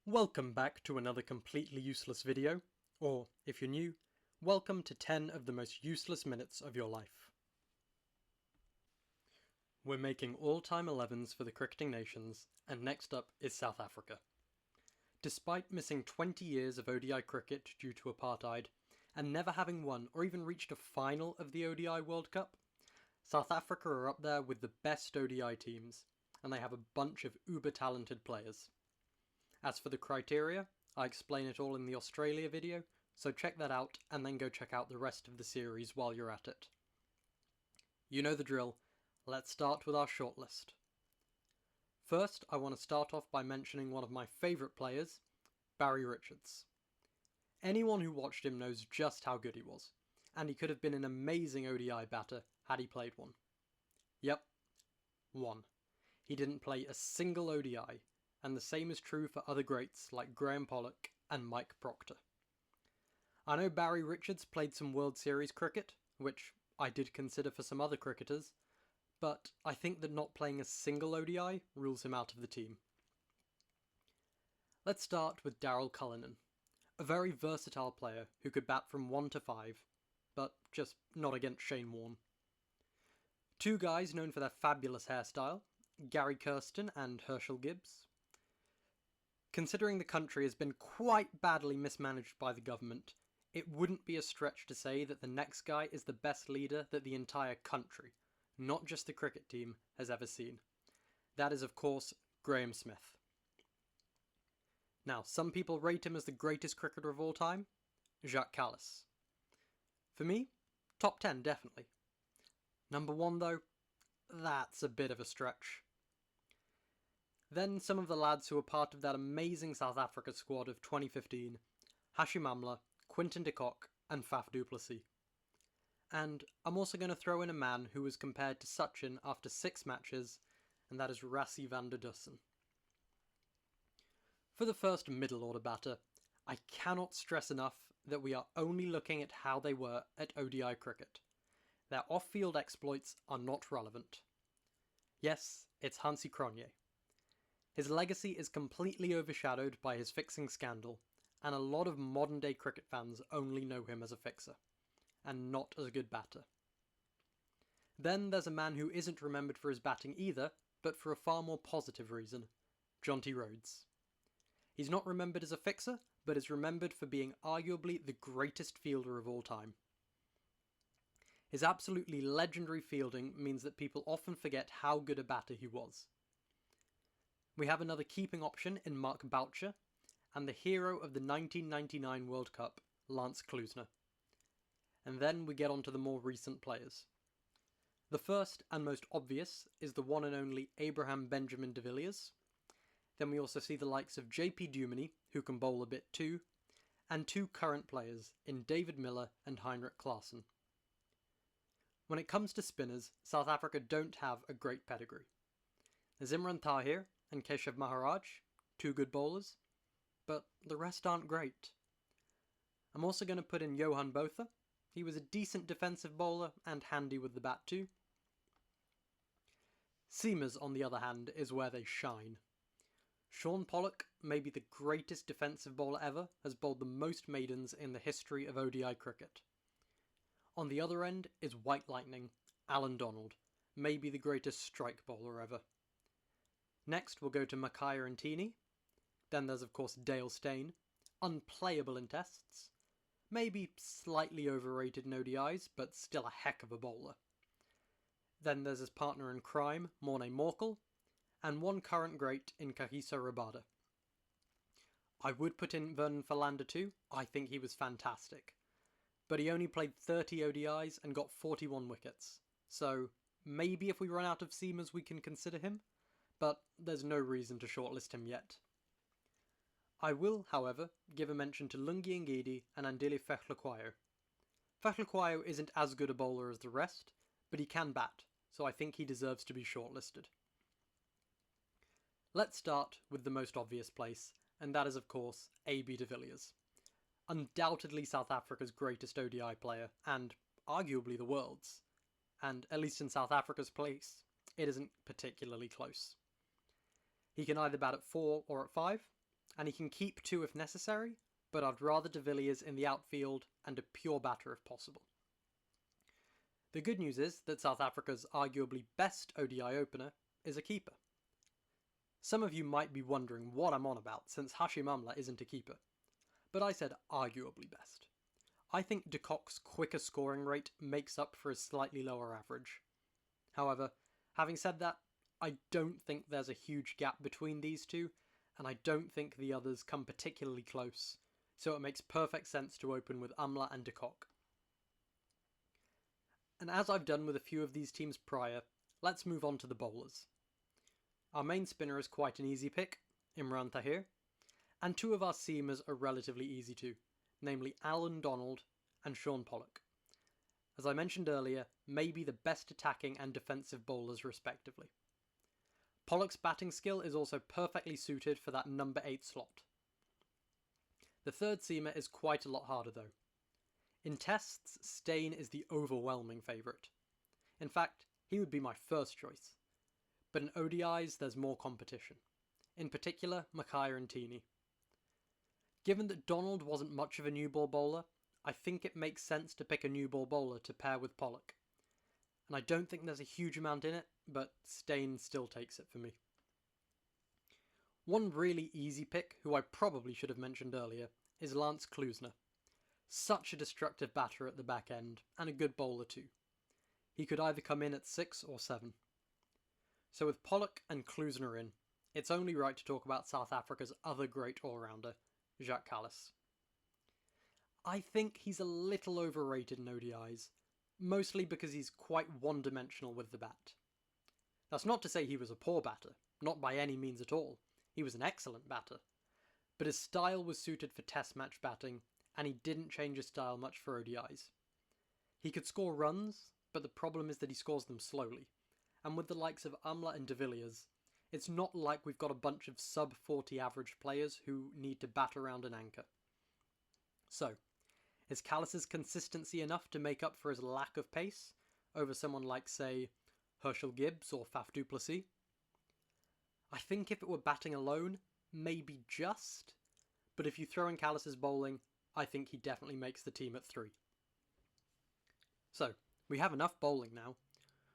Welcome back to another completely useless video, or if you're new, welcome to 10 of the most useless minutes of your life. We're making all-time 11s for the cricketing nations, and next up is South Africa. Despite missing 20 years of ODI cricket due to apartheid, and never having won or even reached a final of the ODI World Cup, South Africa are up there with the best ODI teams, and they have a bunch of uber-talented players. As for the criteria, I explain it all in the Australia video, so check that out and then go check out the rest of the series while you're at it. You know the drill, let's start with our shortlist. First, I want to start off by mentioning one of my favourite players, Barry Richards. Anyone who watched him knows just how good he was, and he could have been an amazing ODI batter had he played one. Yep, one. He didn't play a single ODI, and the same is true for other greats like Graham Pollock and Mike Proctor. I know Barry Richards played some World Series cricket, which I did consider for some other cricketers, but I think that not playing a single ODI rules him out of the team. Let's start with Daryl Cullinan, a very versatile player who could bat from 1 to 5, but just not against Shane Warne. Two guys known for their fabulous hairstyle, Gary Kirsten and Herschel Gibbs. Considering the country has been quite badly mismanaged by the government, it wouldn't be a stretch to say that the next guy is the best leader that the entire country, not just the cricket team, has ever seen. That is, of course, Graeme Smith. Now, some people rate him as the greatest cricketer of all time, Jacques Kallis. For me, top 10 definitely. Number 1 though, that's a bit of a stretch. Then some of the lads who were part of that amazing South Africa squad of 2015, Hashim Amla, Quinton de Kock and Faf du Plessis. And I'm also going to throw in a man who was compared to Sachin after 6 matches, and that is Rassie van der Dussen. For the first middle order batter, I cannot stress enough that we are only looking at how they were at ODI cricket. Their off-field exploits are not relevant. Yes, it's Hansie Cronje. His legacy is completely overshadowed by his fixing scandal, and a lot of modern-day cricket fans only know him as a fixer, and not as a good batter. Then there's a man who isn't remembered for his batting either, but for a far more positive reason, Jonty Rhodes. He's not remembered as a fixer, but is remembered for being arguably the greatest fielder of all time. His absolutely legendary fielding means that people often forget how good a batter he was. We have another keeping option in Mark Boucher, and the hero of the 1999 World Cup, Lance Klusener. And then we get on to the more recent players. The first and most obvious is the one and only Abraham Benjamin de Villiers. Then we also see the likes of JP Duminy, who can bowl a bit too, and 2 current players in David Miller and Heinrich Klaasen. When it comes to spinners, South Africa don't have a great pedigree. There's Imran Tahir and Keshav Maharaj, 2 good bowlers, but the rest aren't great. I'm also going to put in Johan Botha. He was a decent defensive bowler and handy with the bat too. Seamers, on the other hand, is where they shine. Shaun Pollock, maybe the greatest defensive bowler ever, has bowled the most maidens in the history of ODI cricket. On the other end is White Lightning, Alan Donald, maybe the greatest strike bowler ever. Next we'll go to Makaya Ntini. Then there's of course Dale Steyn, unplayable in tests. Maybe slightly overrated in ODIs, but still a heck of a bowler. Then there's his partner in crime, Morne Morkel, and one current great in Kagiso Rabada. I would put in Vernon Philander too, I think he was fantastic. But he only played 30 ODIs and got 41 wickets, so maybe if we run out of seamers we can consider him, but there's no reason to shortlist him yet. I will, however, give a mention to Lungi Ngidi and Andile Fehlokoyo. Fehlokoyo isn't as good a bowler as the rest, but he can bat, so I think he deserves to be shortlisted. Let's start with the most obvious place, and that is of course AB de Villiers. Undoubtedly South Africa's greatest ODI player, and arguably the world's. And at least in South Africa's place, it isn't particularly close. He can either bat at 4 or at 5, and he can keep 2 if necessary, but I'd rather de Villiers in the outfield and a pure batter if possible. The good news is that South Africa's arguably best ODI opener is a keeper. Some of you might be wondering what I'm on about, since Hashim Amla isn't a keeper. But I said arguably best. I think de Kock's quicker scoring rate makes up for his slightly lower average. However, having said that, I don't think there's a huge gap between these two, and I don't think the others come particularly close, so it makes perfect sense to open with Amla and de Kock. And as I've done with a few of these teams prior, let's move on to the bowlers. Our main spinner is quite an easy pick, Imran Tahir, and 2 of our seamers are relatively easy too, namely Alan Donald and Shaun Pollock. As I mentioned earlier, maybe the best attacking and defensive bowlers respectively. Pollock's batting skill is also perfectly suited for that number 8 slot. The third seamer is quite a lot harder though. In tests, Steyn is the overwhelming favourite. In fact, he would be my first choice. But in ODIs, there's more competition. In particular, Mackay and Tini. Given that Donald wasn't much of a new ball bowler, I think it makes sense to pick a new ball bowler to pair with Pollock. And I don't think there's a huge amount in it, but Steyn still takes it for me. One really easy pick, who I probably should have mentioned earlier, is Lance Klusener. Such a destructive batter at the back end, and a good bowler too. He could either come in at 6 or 7. So with Pollock and Klusener in, it's only right to talk about South Africa's other great all-rounder, Jacques Kallis. I think he's a little overrated in ODIs, mostly because he's quite one-dimensional with the bat. That's not to say he was a poor batter, not by any means at all. He was an excellent batter. But his style was suited for test match batting, and he didn't change his style much for ODIs. He could score runs, but the problem is that he scores them slowly. And with the likes of Amla and de Villiers, it's not like we've got a bunch of sub-40 average players who need to bat around an anchor. So, is Kallis's consistency enough to make up for his lack of pace over someone like, say, Herschel Gibbs or Faf du Plessis? I think if it were batting alone, maybe just, but if you throw in Kallis's bowling, I think he definitely makes the team at 3. So, we have enough bowling now.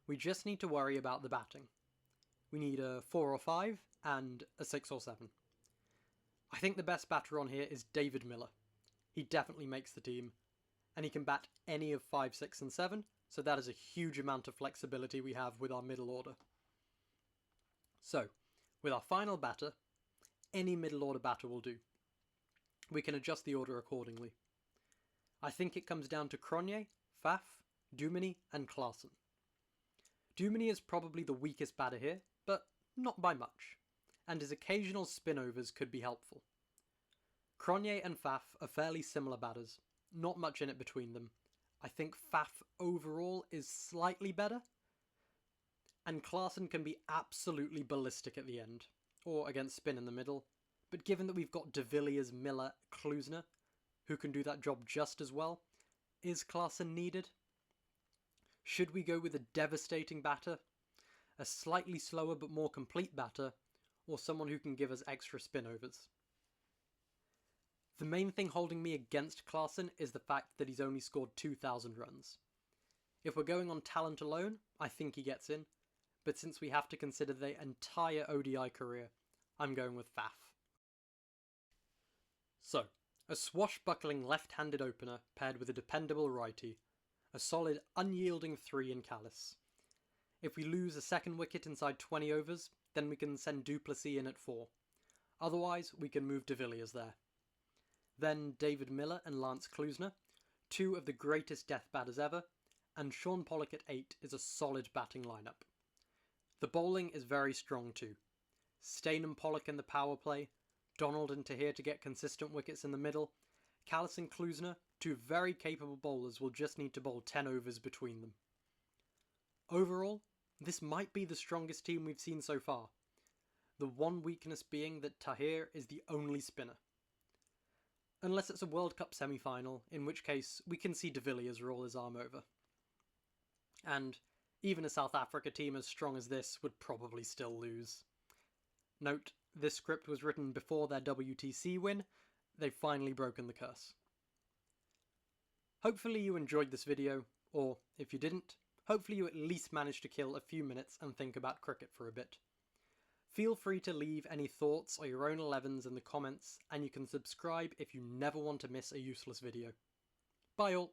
We just need to worry about the batting. We need a 4 or 5 and a 6 or 7. I think the best batter on here is David Miller. He definitely makes the team, and he can bat any of 5, 6 and 7, so that is a huge amount of flexibility we have with our middle order. So, with our final batter, any middle order batter will do. We can adjust the order accordingly. I think it comes down to Cronje, Faf, Duminy and Klaasen. Duminy is probably the weakest batter here, but not by much, and his occasional spin-overs could be helpful. Cronje and Faf are fairly similar batters, not much in it between them. I think Faf overall is slightly better, and Klaasen can be absolutely ballistic at the end, or against spin in the middle, but given that we've got de Villiers, Miller, Klusener, who can do that job just as well, is Klaasen needed? Should we go with a devastating batter, a slightly slower but more complete batter, or someone who can give us extra spin-overs? The main thing holding me against Klaasen is the fact that he's only scored 2,000 runs. If we're going on talent alone, I think he gets in, but since we have to consider the entire ODI career, I'm going with Faf. So, a swashbuckling left-handed opener paired with a dependable righty, a solid unyielding 3 in Kallis. If we lose a second wicket inside 20 overs, then we can send du Plessis in at 4. Otherwise, we can move de Villiers there. Then David Miller and Lance Klusener, 2 of the greatest death batters ever, and Shaun Pollock at 8 is a solid batting lineup. The bowling is very strong too. Steyn and Pollock in the power play, Donald and Tahir to get consistent wickets in the middle, Kallis and Klusener, 2 very capable bowlers, will just need to bowl 10 overs between them. Overall, this might be the strongest team we've seen so far, the one weakness being that Tahir is the only spinner. Unless it's a World Cup semi-final, in which case we can see de Villiers roll his arm over. And even a South Africa team as strong as this would probably still lose. Note, This script was written before their WTC win. They've finally broken the curse. Hopefully you enjoyed this video, or if you didn't, hopefully you at least managed to kill a few minutes and think about cricket for a bit. Feel free to leave any thoughts or your own 11s in the comments, and you can subscribe if you never want to miss a useless video. Bye all!